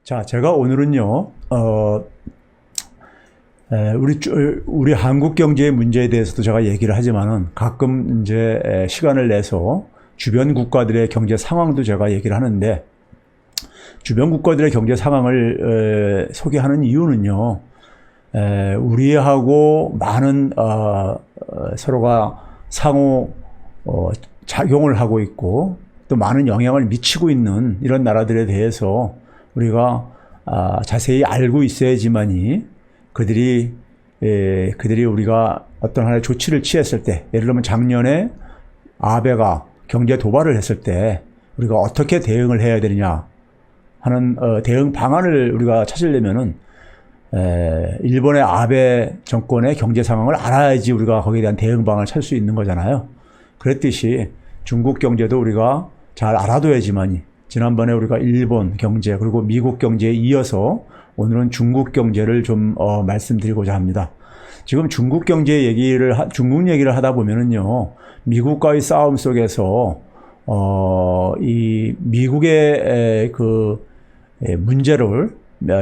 자, 제가 오늘은요, 우리 한국 경제의 문제에 대해서도 제가 얘기를 하지만은 가끔 이제 시간을 내서 주변 국가들의 경제 상황도 제가 얘기를 하는데, 주변 국가들의 경제 상황을 소개하는 이유는요, 우리하고 많은 서로가 상호 작용을 하고 있고 또 많은 영향을 미치고 있는 이런 나라들에 대해서 우리가 자세히 알고 있어야지만이 그들이 우리가 어떤 하나의 조치를 취했을 때, 예를 들면 작년에 아베가 경제 도발을 했을 때 우리가 어떻게 대응을 해야 되느냐 하는 대응 방안을 우리가 찾으려면은 일본의 아베 정권의 경제 상황을 알아야지 우리가 거기에 대한 대응 방안을 찾을 수 있는 거잖아요. 그랬듯이 중국 경제도 우리가 잘 알아둬야지만이, 지난번에 우리가 일본 경제 그리고 미국 경제에 이어서 오늘은 중국 경제를 좀 말씀드리고자 합니다. 지금 중국 얘기를 하다 보면은요, 미국과의 싸움 속에서 이 미국의 문제를,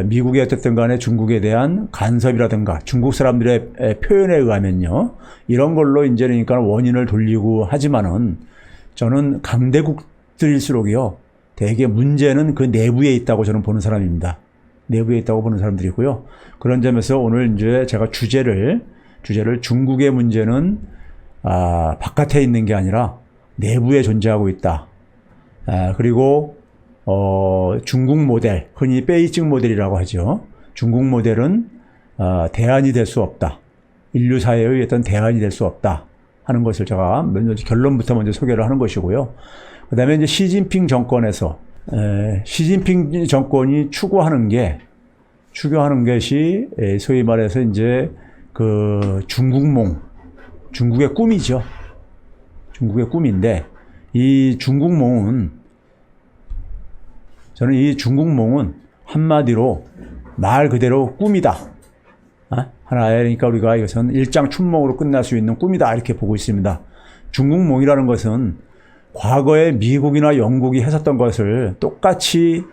미국이 어쨌든 간에 중국에 대한 간섭이라든가 중국 사람들의 표현에 의하면요, 이런 걸로 이제 그러니까 원인을 돌리고 하지만은, 저는 강대국들일수록요, 대개 문제는 그 내부에 있다고 저는 보는 사람입니다. 내부에 있다고 보는 사람들이고요. 그런 점에서 오늘 이제 제가 주제를 중국의 문제는 바깥에 있는 게 아니라 내부에 존재하고 있다. 그리고 중국 모델, 흔히 베이징 모델이라고 하죠. 중국 모델은 대안이 될 수 없다. 인류 사회의 어떤 대안이 될 수 없다 하는 것을 제가 결론부터 먼저 소개를 하는 것이고요. 그 다음에 이제 시진핑 정권에서 시진핑 정권이 추구하는 것이 소위 말해서 이제 그 중국의 꿈이죠. 중국의 꿈인데, 저는 이 중국몽은 한마디로 말 그대로 꿈이다. 하나의, 그러니까 우리가 이것은 일장춘몽으로 끝날 수 있는 꿈이다, 이렇게 보고 있습니다. 중국몽이라는 것은 과거에 미국이나 영국이 했었던 것을 똑같이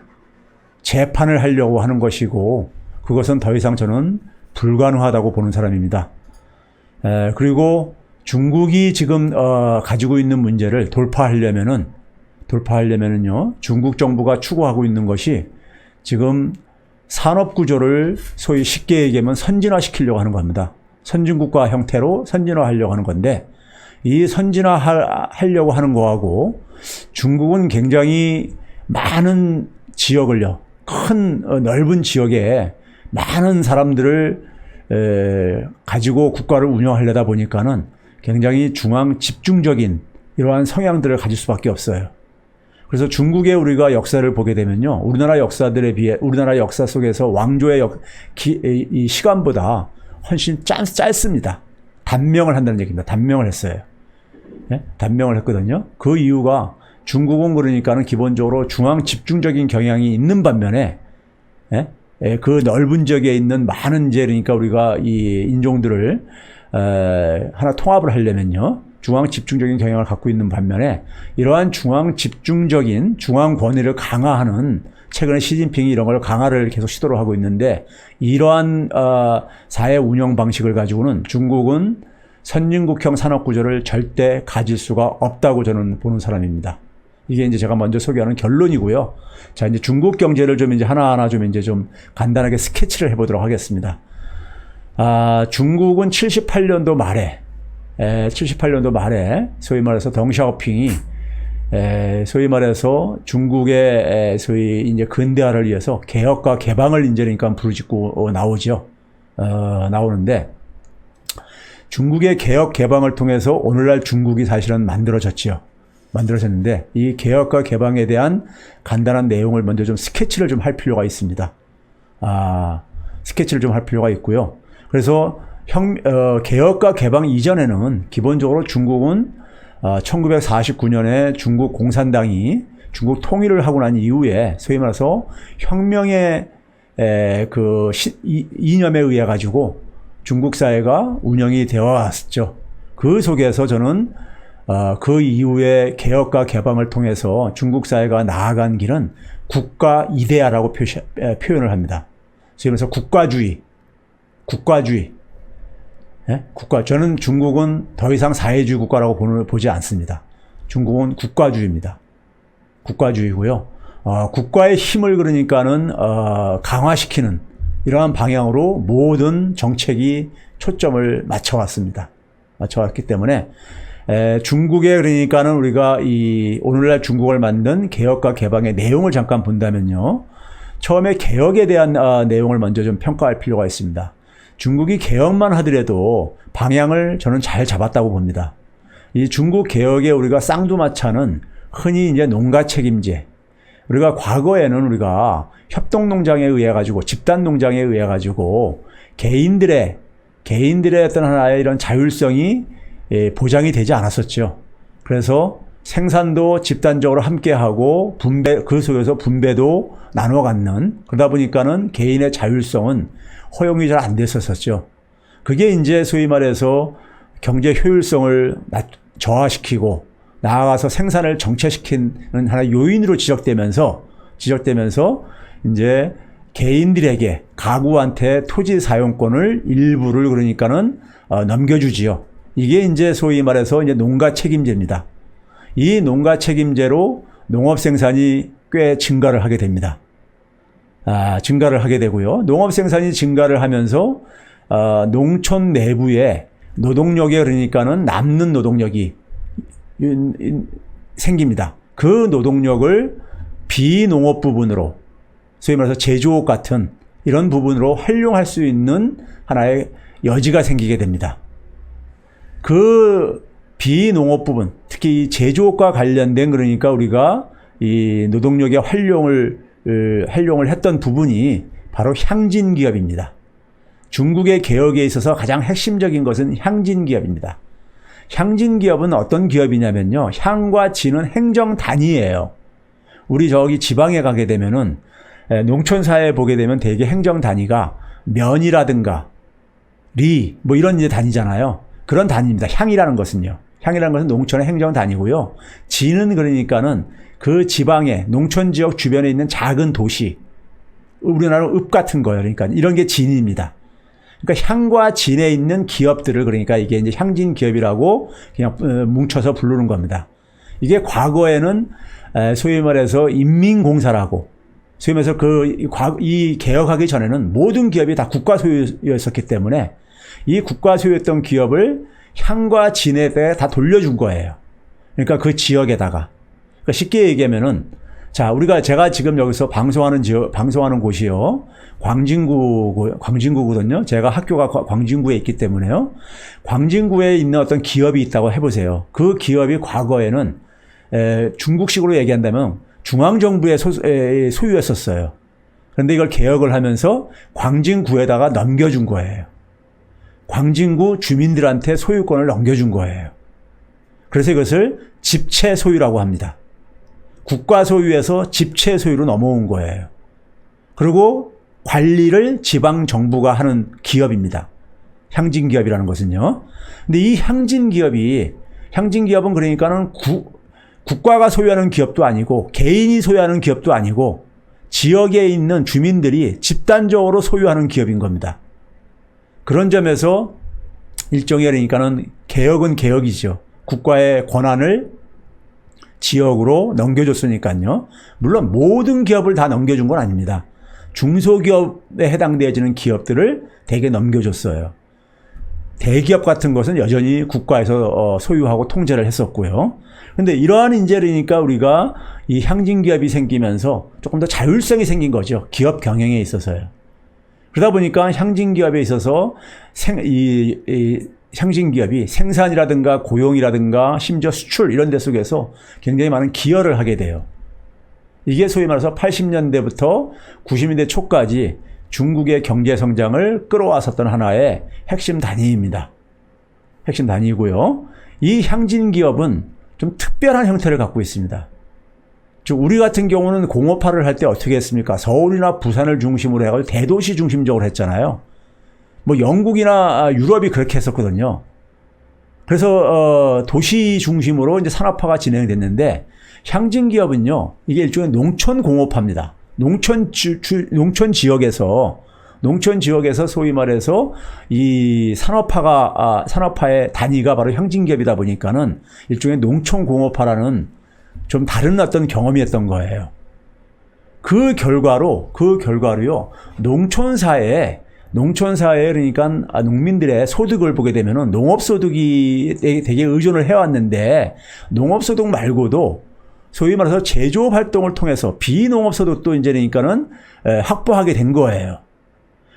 재판을 하려고 하는 것이고, 그것은 더 이상 저는 불가능하다고 보는 사람입니다. 그리고 중국이 지금 가지고 있는 문제를 돌파하려면은요, 중국 정부가 추구하고 있는 것이 지금 산업 구조를 소위 쉽게 얘기하면 선진화시키려고 하는 겁니다. 선진국가 형태로 선진화하려고 하는 건데, 이 선진화하려고 하는 거하고 중국은 굉장히 많은 지역을요, 큰 넓은 지역에 많은 사람들을 가지고 국가를 운영하려다 보니까는 굉장히 중앙 집중적인 이러한 성향들을 가질 수밖에 없어요. 그래서 중국의 우리가 역사를 보게 되면요, 우리나라 역사 속에서 왕조의 이 시간보다 훨씬 짧습니다. 단명을 한다는 얘기입니다. 단명을 했어요. 네? 단명을 했거든요. 그 이유가, 중국은 그러니까는 기본적으로 중앙 집중적인 경향이 있는 반면에, 그 넓은 지역에 있는 많은 이제 그러니까 우리가 이 인종들을 하나 통합을 하려면요, 중앙 집중적인 경향을 갖고 있는 반면에, 이러한 중앙 집중적인 중앙 권위를 강화하는, 최근에 시진핑이 이런 걸 강화를 계속 시도를 하고 있는데, 이러한 사회 운영 방식을 가지고는 중국은 선진국형 산업 구조를 절대 가질 수가 없다고 저는 보는 사람입니다. 이게 이제 제가 먼저 소개하는 결론이고요. 자, 이제 중국 경제를 좀 이제 하나하나 좀 간단하게 스케치를 해보도록 하겠습니다. 중국은 78년도 말에 소위 말해서 덩샤오핑이 소위 말해서 중국의 소위 이제 근대화를 위해서 개혁과 개방을 이제 그러니까 부르짖고 나오는데, 중국의 개혁 개방을 통해서 오늘날 중국이 사실은 만들어졌는데, 이 개혁과 개방에 대한 간단한 내용을 먼저 좀 스케치를 좀 할 필요가 있습니다. 스케치를 좀 할 필요가 있고요. 그래서 개혁과 개방 이전에는 기본적으로 중국은 1949년에 중국 공산당이 중국 통일을 하고 난 이후에 소위 말해서 혁명의 이념에 의해 가지고 중국 사회가 운영이 되어 왔죠. 그 속에서 저는 그 이후에 개혁과 개방을 통해서 중국 사회가 나아간 길은 국가 이데아라고 표현을 합니다. 그래서 국가주의. 예? 저는 중국은 더 이상 사회주의 국가라고 보지 않습니다. 중국은 국가주의입니다. 국가주의고요. 국가의 힘을 그러니까는 강화시키는 이러한 방향으로 모든 정책이 초점을 맞춰왔기 때문에 중국에 그러니까는 우리가 이 오늘날 중국을 만든 개혁과 개방의 내용을 잠깐 본다면요. 처음에 개혁에 대한 내용을 먼저 좀 평가할 필요가 있습니다. 중국이 개혁만 하더라도 방향을 저는 잘 잡았다고 봅니다. 이 중국 개혁에 우리가 쌍두마차는 흔히 이제 농가 책임제. 우리가 과거에는 우리가 협동농장에 의해 가지고 집단농장에 의해 가지고 개인들의 어떤 하나의 이런 자율성이 보장이 되지 않았었죠. 그래서 생산도 집단적으로 함께하고 그 속에서 분배도 나눠 갖는 그러다 보니까는 개인의 자율성은 허용이 잘 안 됐었죠. 그게 이제 소위 말해서 경제 효율성을 저하시키고 나아가서 생산을 정체시키는 하나의 요인으로 지적되면서 이제 개인들에게 가구한테 토지 사용권을 일부를 그러니까는 넘겨주지요. 이게 이제 소위 말해서 이제 농가 책임제입니다. 이 농가 책임제로 농업 생산이 꽤 증가를 하게 됩니다. 증가를 하게 되고요. 농업 생산이 증가를 하면서 농촌 내부에 노동력에 그러니까는 남는 노동력이 생깁니다. 그 노동력을 비농업 부분으로 소위 말해서 제조업 같은 이런 부분으로 활용할 수 있는 하나의 여지가 생기게 됩니다. 그 비농업 부분, 특히 이 제조업과 관련된 그러니까 우리가 이 노동력의 활용을 했던 부분이 바로 향진기업입니다. 중국의 개혁에 있어서 가장 핵심적인 것은 향진기업입니다. 향진기업은 어떤 기업이냐면요. 향과 진은 행정단위예요. 우리 저기 지방에 가게 되면은 농촌사회에 보게 되면 대개 행정단위가 면이라든가 리 뭐 이런 이제 단위잖아요. 그런 단위입니다. 향이라는 것은요. 향이라는 것은 농촌의 행정단위고요. 진은 그러니까는 그 지방의 농촌 지역 주변에 있는 작은 도시, 우리나라 읍 같은 거예요. 그러니까 이런 게 진입니다. 그러니까 향과 진에 있는 기업들을 그러니까 이게 이제 향진 기업이라고 그냥 뭉쳐서 부르는 겁니다. 이게 과거에는 소위 말해서 인민공사라고 소위 말해서 이 개혁하기 전에는 모든 기업이 다 국가 소유였었기 때문에 이 국가 소유였던 기업을 향과 진에 대해 다 돌려준 거예요. 그러니까 그 지역에다가. 그러니까 쉽게 얘기하면은 자, 제가 지금 여기서 방송하는 곳이요. 광진구거든요. 제가 학교가 광진구에 있기 때문에요. 광진구에 있는 어떤 기업이 있다고 해보세요. 그 기업이 과거에는 중국식으로 얘기한다면 중앙정부의 소유였었어요. 그런데 이걸 개혁을 하면서 광진구에다가 넘겨준 거예요. 광진구 주민들한테 소유권을 넘겨준 거예요. 그래서 이것을 집체 소유라고 합니다. 국가 소유에서 집체 소유로 넘어온 거예요. 그리고 관리를 지방 정부가 하는 기업입니다. 향진 기업이라는 것은요. 근데 이 향진 기업은 그러니까는 국가가 소유하는 기업도 아니고 개인이 소유하는 기업도 아니고 지역에 있는 주민들이 집단적으로 소유하는 기업인 겁니다. 그런 점에서 일종의 그러니까는 개혁은 개혁이죠. 국가의 권한을 지역으로 넘겨줬으니까요. 물론 모든 기업을 다 넘겨준 건 아닙니다. 중소기업에 해당되어지는 기업들을 대개 넘겨줬어요. 대기업 같은 것은 여전히 국가에서 소유하고 통제를 했었고요. 그런데 이러한 인재니까 우리가 이 향진기업이 생기면서 조금 더 자율성이 생긴 거죠. 기업 경영에 있어서요. 그러다 보니까 향진기업에 있어서 향진기업이 생산이라든가 고용이라든가 심지어 수출 이런 데 속에서 굉장히 많은 기여를 하게 돼요. 이게 소위 말해서 80년대부터 90년대 초까지 중국의 경제 성장을 끌어왔었던 하나의 핵심 단위입니다. 핵심 단위고요. 이 향진기업은 좀 특별한 형태를 갖고 있습니다. 우리 같은 경우는 공업화를 할 때 어떻게 했습니까? 서울이나 부산을 중심으로 해가지고 대도시 중심적으로 했잖아요. 뭐 영국이나 유럽이 그렇게 했었거든요. 그래서 도시 중심으로 이제 산업화가 진행됐는데 향진 기업은요, 이게 일종의 농촌 공업화입니다. 농촌 지역에서 소위 말해서 이 산업화의 단위가 바로 향진 기업이다 보니까는 일종의 농촌 공업화라는 좀 다른 어떤 경험이었던 거예요. 그 결과로요, 농촌사회에 그러니까 농민들의 소득을 보게 되면은 농업소득이 되게 의존을 해왔는데, 농업소득 말고도 소위 말해서 제조업 활동을 통해서 비농업소득도 이제 그러니까는 확보하게 된 거예요.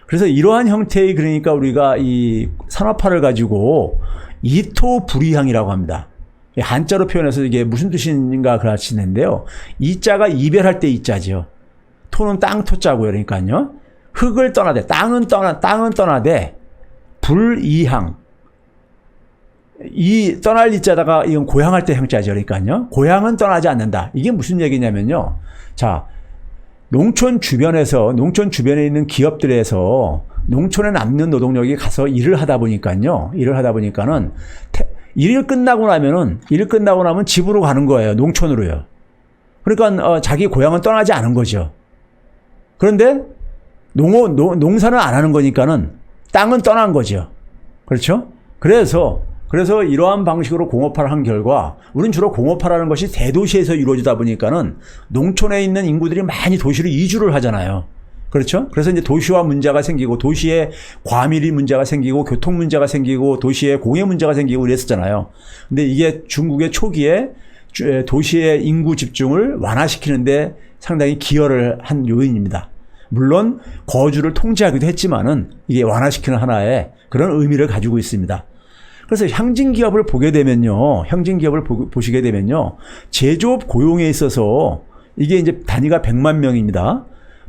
그래서 이러한 형태의, 그러니까 우리가 이 산업화를 가지고 이토불이향이라고 합니다. 한자로 표현해서 이게 무슨 뜻인가 그러시는데요. 이자가 이별할 때 이자죠. 토는 땅 토자고요. 그러니까요. 흙을 떠나되, 땅은 떠나되, 불이향. 이 떠날 이자다가 이건 고향할 때 형자죠. 그러니까요. 고향은 떠나지 않는다. 이게 무슨 얘기냐면요. 자, 농촌 주변에 있는 기업들에서 농촌에 남는 노동력이 가서 일을 하다 보니까는 일을 끝나고 나면 집으로 가는 거예요. 농촌으로요. 그러니까 자기 고향은 떠나지 않은 거죠. 그런데 농사는 안 하는 거니까는 땅은 떠난 거죠. 그렇죠? 그래서 이러한 방식으로 공업화를 한 결과, 우리는 주로 공업화라는 것이 대도시에서 이루어지다 보니까는 농촌에 있는 인구들이 많이 도시로 이주를 하잖아요. 그렇죠? 그래서 이제 도시화 문제가 생기고, 도시에 과밀이 문제가 생기고, 교통 문제가 생기고, 도시에 공해 문제가 생기고 이랬었잖아요. 근데 이게 중국의 초기에 도시의 인구 집중을 완화시키는데 상당히 기여를 한 요인입니다. 물론 거주를 통제하기도 했지만은 이게 완화시키는 하나의 그런 의미를 가지고 있습니다. 그래서 향진 기업을 보시게 되면요, 제조업 고용에 있어서 이게 이제 단위가 100만 명입니다.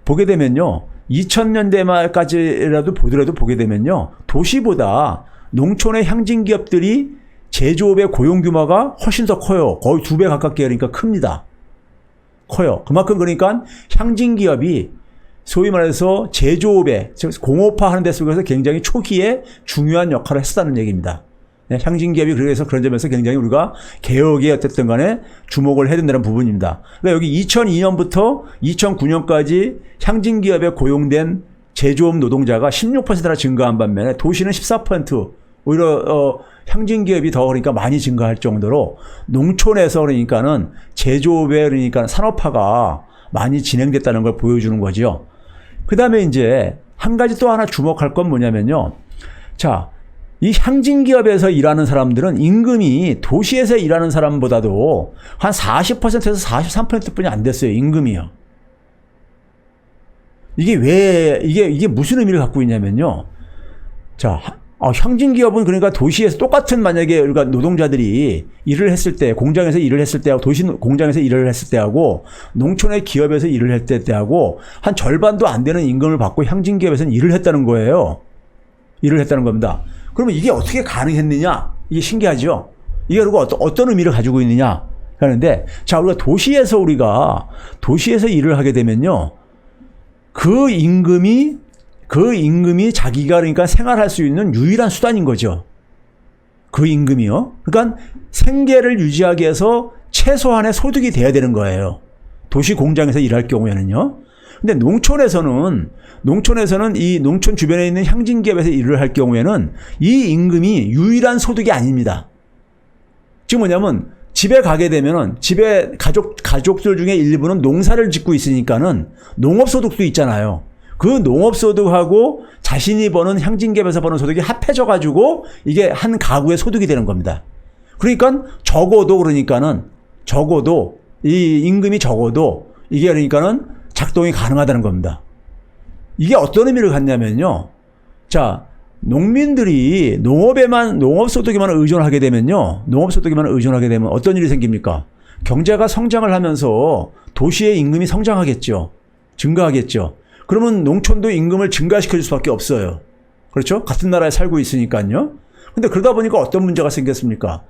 보게 되면요, 2000년대 말까지라도 보게 되면요, 도시보다 농촌의 향진 기업들이 제조업의 고용 규모가 훨씬 더 커요. 거의 2배 가깝게, 그러니까 큽니다. 커요. 그만큼 그러니까 향진 기업이 소위 말해서 제조업에, 공업화하는 데 속에서 굉장히 초기에 중요한 역할을 했었다는 얘기입니다. 향진 기업이 그래서 그런 점에서 굉장히 우리가 개혁에 어쨌든 간에 주목을 해야 된다는 부분입니다. 그러니까 여기 2002년부터 2009년까지 향진 기업에 고용된 제조업 노동자가 16%나 증가한 반면에 도시는 14%, 오히려 향진 기업이 더 그러니까 많이 증가할 정도로 농촌에서 그러니까는 제조업에 그러니까 산업화가 많이 진행됐다는 걸 보여주는 거죠. 그다음에 이제 한 가지 또 하나 주목할 건 뭐냐면요. 자, 이 향진 기업에서 일하는 사람들은 임금이 도시에서 일하는 사람보다도 한 40%에서 43%뿐이 안 됐어요. 임금이요. 이게 무슨 의미를 갖고 있냐면요. 자, 향진 기업은 그러니까 도시에서 똑같은 만약에 우리가 노동자들이 일을 했을 때, 공장에서 일을 했을 때하고 도시 공장에서 일을 했을 때하고 농촌의 기업에서 일을 했을 때하고 한 절반도 안 되는 임금을 받고 향진 기업에서는 일을 했다는 거예요. 일을 했다는 겁니다. 그러면 이게 어떻게 가능했느냐? 이게 신기하죠? 이게 그리고 어떤 의미를 가지고 있느냐? 하는데, 자, 우리가 도시에서 일을 하게 되면요. 그 임금이 자기가 그러니까 생활할 수 있는 유일한 수단인 거죠. 그 임금이요. 그러니까 생계를 유지하기 위해서 최소한의 소득이 돼야 되는 거예요. 도시 공장에서 일할 경우에는요. 근데 농촌에서는 이 농촌 주변에 있는 향진 기업에서 일을 할 경우에는 이 임금이 유일한 소득이 아닙니다. 지금 뭐냐면 집에 가게 되면은 집에 가족들 중에 일부는 농사를 짓고 있으니까는 농업소득도 있잖아요. 그 농업소득하고 자신이 버는 향진기업에서 버는 소득이 합해져가지고 이게 한 가구의 소득이 되는 겁니다. 그러니까 적어도 이 임금이 적어도 이게 그러니까는 작동이 가능하다는 겁니다. 이게 어떤 의미를 갖냐면요. 자, 농민들이 농업소득에만 의존하게 되면 어떤 일이 생깁니까? 경제가 성장을 하면서 도시의 임금이 성장하겠죠. 증가하겠죠. 그러면 농촌도 임금을 증가시켜줄 수밖에 없어요. 그렇죠? 같은 나라에 살고 있으니까요. 근데 그러다 보니까 어떤 문제가 생겼습니까?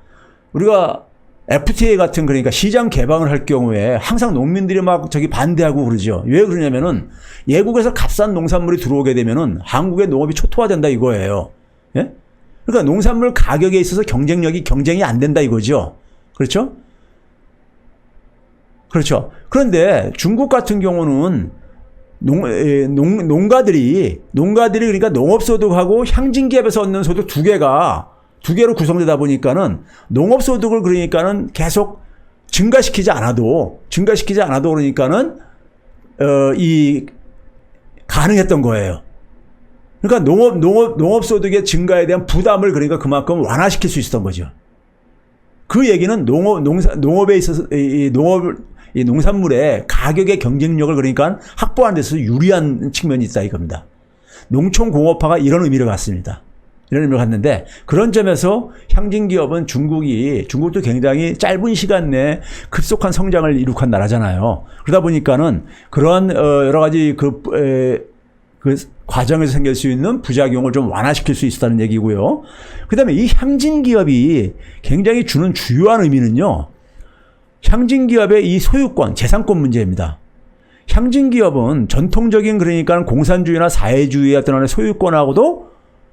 우리가 FTA 같은 그러니까 시장 개방을 할 경우에 항상 농민들이 막 반대하고 그러죠. 왜 그러냐면은 외국에서 값싼 농산물이 들어오게 되면은 한국의 농업이 초토화된다 이거예요. 예? 그러니까 농산물 가격에 있어서 경쟁이 안 된다 이거죠. 그렇죠? 그렇죠. 그런데 중국 같은 경우는 농가들이 그러니까 농업소득하고 향진기업에서 얻는 소득 두 개로 구성되다 보니까는 농업소득을 그러니까는 계속 증가시키지 않아도 그러니까는 가능했던 거예요. 그러니까 농업소득의 증가에 대한 부담을 그러니까 그만큼 완화시킬 수 있었던 거죠. 그 얘기는 농업에 있어서 이 농산물의 가격의 경쟁력을 그러니까 확보하는 데서 유리한 측면이 있다 이겁니다. 농촌공업화가 이런 의미를 갖습니다. 이런 의미를 갖는데 그런 점에서 향진기업은 중국도 굉장히 짧은 시간 내에 급속한 성장을 이룩한 나라잖아요. 그러다 보니까는 그런 여러 가지 그 과정에서 생길 수 있는 부작용을 좀 완화시킬 수 있었다는 얘기고요. 그다음에 이 향진기업이 굉장히 주는 주요한 의미는요. 향진기업의 이 소유권, 재산권 문제입니다. 향진기업은 전통적인 그러니까 공산주의나 사회주의의 어떤 소유권하고도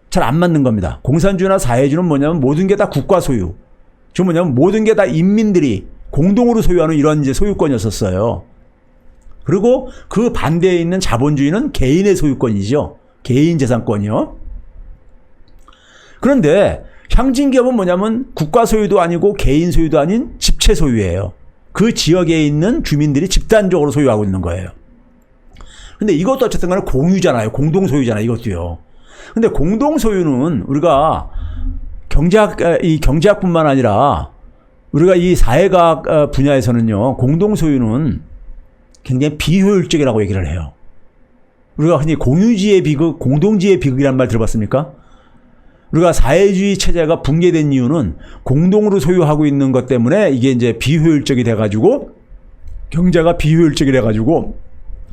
잘 안 맞는 겁니다. 공산주의나 사회주의는 뭐냐면 모든 게 다 국가 소유. 즉 뭐냐면 모든 게 다 인민들이 공동으로 소유하는 이런 이제 소유권이었었어요. 그리고 그 반대에 있는 자본주의는 개인의 소유권이죠. 개인 재산권이요. 그런데 향진기업은 뭐냐면 국가 소유도 아니고 개인 소유도 아닌 집체 소유예요. 그 지역에 있는 주민들이 집단적으로 소유하고 있는 거예요. 근데 이것도 어쨌든 간에 공유잖아요. 공동 소유잖아요. 이것도요. 근데 공동 소유는 우리가 경제학뿐만 아니라 우리가 이 사회과학 분야에서는요. 공동 소유는 굉장히 비효율적이라고 얘기를 해요. 우리가 흔히 공유지의 비극, 공동지의 비극이란 말 들어봤습니까? 우리가 사회주의 체제가 붕괴된 이유는 공동으로 소유하고 있는 것 때문에 이게 이제 비효율적이 돼가지고 경제가 비효율적이 돼가지고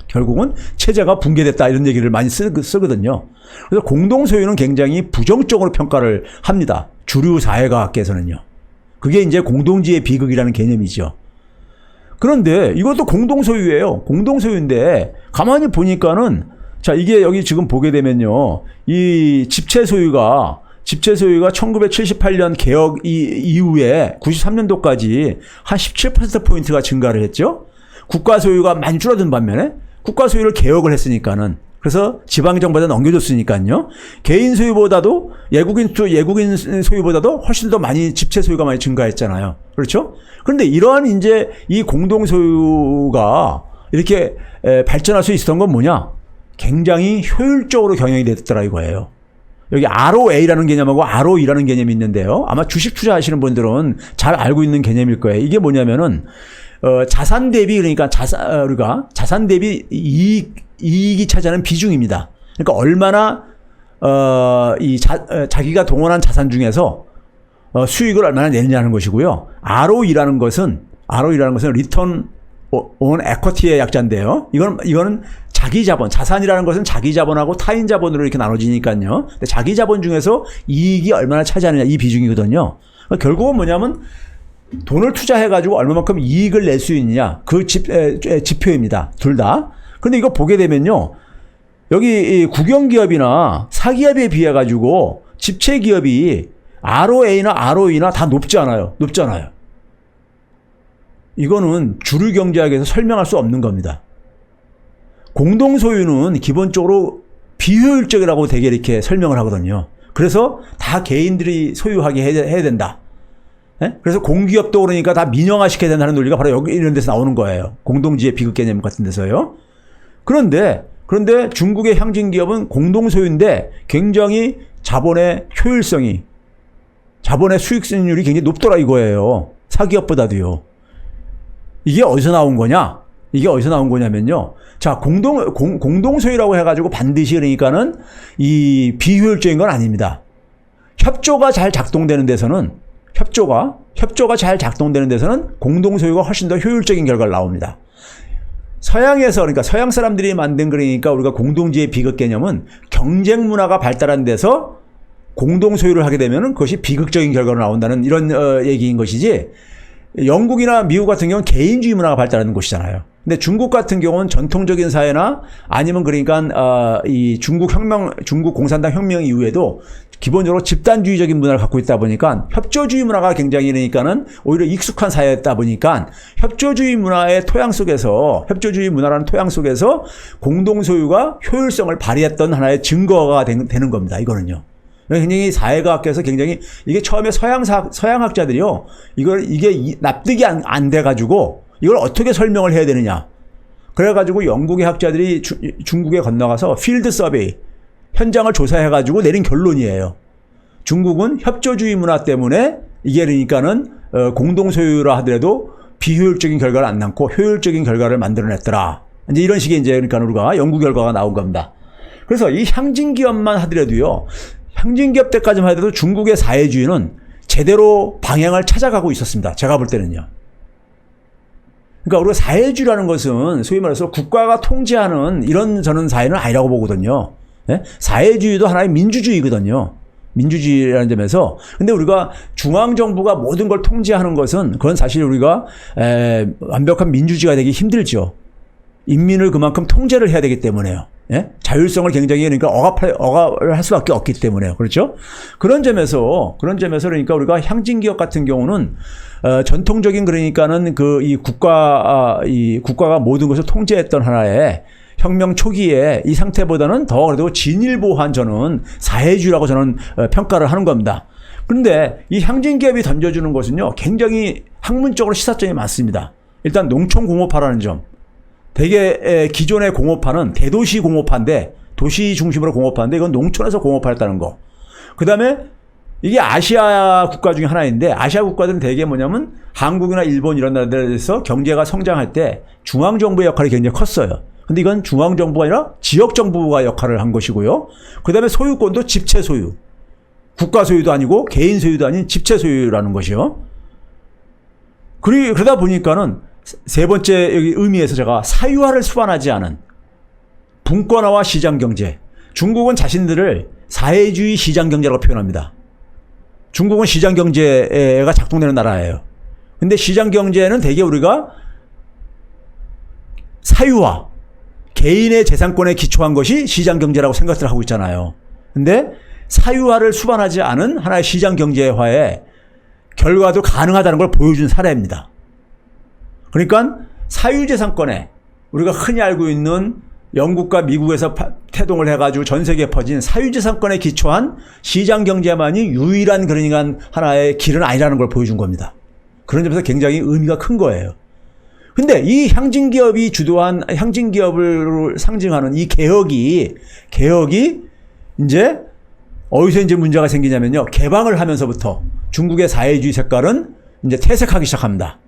결국은 체제가 붕괴됐다 이런 얘기를 많이 쓰거든요. 그래서 공동 소유는 굉장히 부정적으로 평가를 합니다. 주류 사회과학계에서는요. 그게 이제 공동지의 비극이라는 개념이죠. 그런데 이것도 공동 소유예요. 공동 소유인데 가만히 보니까는 자 이게 여기 지금 보게 되면요. 이 집체 소유가 1978년 개혁 이후에 93년도까지 한 17%포인트가 증가를 했죠. 국가 소유가 많이 줄어든 반면에 국가 소유를 개혁을 했으니까는 그래서 지방정부에다 넘겨줬으니까요. 개인 소유보다도 외국인 소유보다도 훨씬 더 많이 집체 소유가 많이 증가했잖아요. 그렇죠? 그런데 이러한 이제 이 공동 소유가 이렇게 발전할 수 있었던 건 뭐냐? 굉장히 효율적으로 경영이 됐더라 이거예요. 여기 ROA라는 개념하고 ROE라는 개념이 있는데요. 아마 주식 투자하시는 분들은 잘 알고 있는 개념일 거예요. 이게 뭐냐면은 자산 대비 그러니까 우리가 자산 대비 이익이 차지하는 비중입니다. 그러니까 얼마나 자기가 동원한 자산 중에서 수익을 얼마나 내느냐는 것이고요. ROE라는 것은 Return on Equity의 약자인데요. 이거는 자기 자본, 자산이라는 것은 자기 자본하고 타인 자본으로 이렇게 나눠지니까요. 근데 자기 자본 중에서 이익이 얼마나 차지하느냐 이 비중이거든요. 그러니까 결국은 뭐냐면 돈을 투자해가지고 얼마만큼 이익을 낼 수 있느냐 그 지표입니다. 둘 다. 그런데 이거 보게 되면요. 여기 국영기업이나 사기업에 비해 가지고 집체 기업이 ROA나 ROE나 다 높지 않아요. 이거는 주류 경제학에서 설명할 수 없는 겁니다. 공동 소유는 기본적으로 비효율적이라고 되게 이렇게 설명을 하거든요. 그래서 다 개인들이 소유하게 해야 된다. 네? 그래서 공기업도 그러니까 다 민영화 시켜야 된다는 논리가 바로 여기 이런 데서 나오는 거예요. 공동지의 비극 개념 같은 데서요. 그런데 중국의 향진기업은 공동소유인데 굉장히 자본의 효율성이 자본의 수익성률이 굉장히 높더라 이거예요. 사기업보다도요. 이게 어디서 나온 거냐면요. 자, 공동소유라고 해가지고 반드시 그러니까는 이 비효율적인 건 아닙니다. 협조가 잘 작동되는 데서는 공동소유가 훨씬 더 효율적인 결과를 나옵니다. 그러니까 서양 사람들이 만든 그러니까 우리가 공동지의 비극 개념은 경쟁 문화가 발달한 데서 공동소유를 하게 되면은 그것이 비극적인 결과로 나온다는 이런 얘기인 것이지 영국이나 미국 같은 경우는 개인주의 문화가 발달하는 곳이잖아요. 근데 중국 같은 경우는 전통적인 사회나 아니면 그러니까 이 중국 공산당 혁명 이후에도 기본적으로 집단주의적인 문화를 갖고 있다 보니까 협조주의 문화가 굉장히 그러니까는 오히려 익숙한 사회였다 보니까 협조주의 문화의 토양 속에서 협조주의 문화라는 토양 속에서 공동소유가 효율성을 발휘했던 하나의 증거가 되는 겁니다. 이거는요. 굉장히 사회과학계에서 굉장히 이게 처음에 서양학자들이요. 이게 납득이 안 돼가지고 이걸 어떻게 설명을 해야 되느냐. 그래가지고 영국의 학자들이 중국에 건너가서 필드 서베이 현장을 조사해가지고 내린 결론이에요. 중국은 협조주의 문화 때문에 이게 그러니까는 공동소유라 하더라도 비효율적인 결과를 안 낳고 효율적인 결과를 만들어냈더라. 이제 이런 식의 이제 그러니까 우리가 연구 결과가 나온 겁니다. 그래서 이 향진기업만 하더라도요. 향진기업 때까지만 해도 중국의 사회주의는 제대로 방향을 찾아가고 있었습니다. 제가 볼 때는요. 그러니까 우리가 사회주의라는 것은 소위 말해서 국가가 통제하는 이런 저는 사회는 아니라고 보거든요. 네? 사회주의도 하나의 민주주의거든요. 민주주의라는 점에서. 근데 우리가 중앙정부가 모든 걸 통제하는 것은 그건 사실 우리가 완벽한 민주주의가 되기 힘들죠. 인민을 그만큼 통제를 해야 되기 때문에요. 예? 자율성을 굉장히 그러니까 억압을 할 수밖에 없기 때문에요. 그렇죠? 그런 점에서 그러니까 우리가 향진기업 같은 경우는 전통적인 그러니까는 이 국가가 모든 것을 통제했던 하나의 혁명 초기에 이 상태보다는 더 그래도 진일보한 저는 사회주의라고 저는 평가를 하는 겁니다. 그런데 이 향진기업이 던져주는 것은요, 굉장히 학문적으로 시사점이 많습니다. 일단 농촌공업화라는 점. 대개 기존의 공업화는 대도시 공업화인데, 도시 중심으로 공업화인데 이건 농촌에서 공업화했다는 거. 그 다음에 이게 아시아 국가 중에 하나인데, 아시아 국가들은 대개 뭐냐면 한국이나 일본 이런 나라들에서 경제가 성장할 때 중앙정부의 역할이 굉장히 컸어요. 근데 이건 중앙정부가 아니라 지역정부가 역할을 한 것이고요. 그 다음에 소유권도 집체 소유. 국가 소유도 아니고 개인 소유도 아닌 집체 소유라는 것이요. 그러다 보니까는 세 번째 여기 의미에서 제가 사유화를 수반하지 않은 분권화와 시장경제. 중국은 자신들을 사회주의 시장경제라고 표현합니다. 중국은 시장경제가 작동되는 나라예요. 근데 시장경제는 대개 우리가 사유화, 개인의 재산권에 기초한 것이 시장경제라고 생각을 하고 있잖아요. 근데 사유화를 수반하지 않은 하나의 시장경제화의 결과도 가능하다는 걸 보여준 사례입니다. 그러니까 사유재산권에 우리가 흔히 알고 있는 영국과 미국에서 태동을 해가지고 전 세계에 퍼진 사유재산권에 기초한 시장경제만이 유일한 그러니까 하나의 길은 아니라는 걸 보여준 겁니다. 그런 점에서 굉장히 의미가 큰 거예요. 근데 이 향진기업이 주도한 향진기업을 상징하는 이 개혁이 이제 어디서 이제 문제가 생기냐면요. 개방을 하면서부터 중국의 사회주의 색깔은 이제 퇴색하기 시작합니다.